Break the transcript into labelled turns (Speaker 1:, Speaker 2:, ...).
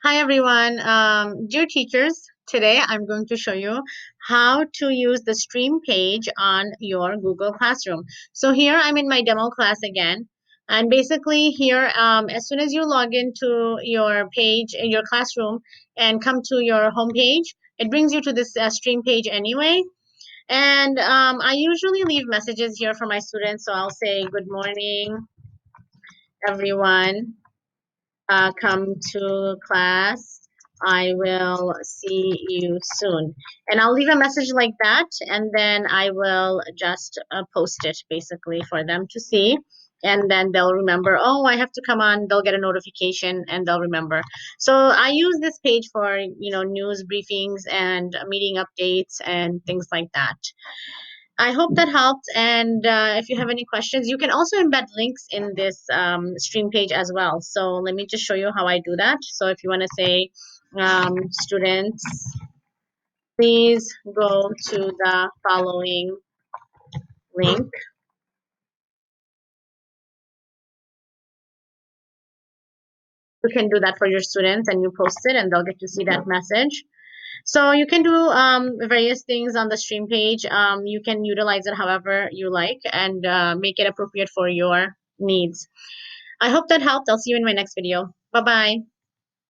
Speaker 1: Hi everyone, dear teachers. Today I'm going to show you how to use the stream page on your Google Classroom. So here I'm in my demo class again, and basically here, as soon as you log into your page in your classroom and come to your home page, it brings you to this stream page anyway. And I usually leave messages here for my students, so I'll say good morning, everyone. Come to class. I will see you soon. And I'll leave a message like that, and then I will just post it basically for them to see. And then they'll remember, oh, I have to come on. They'll get a notification and they'll remember. So I use this page for, news briefings and meeting updates and things like that. I hope that helped. And if you have any questions, you can also embed links in this stream page as well. So let me just show you how I do that. So if you want to say, students, please go to the following link. You can do that for your students and you post it and they'll get to see that message. So you can do various things on the stream page. You can utilize it however you like and make it appropriate for your needs. I hope that helped. I'll see you in my next video. Bye bye.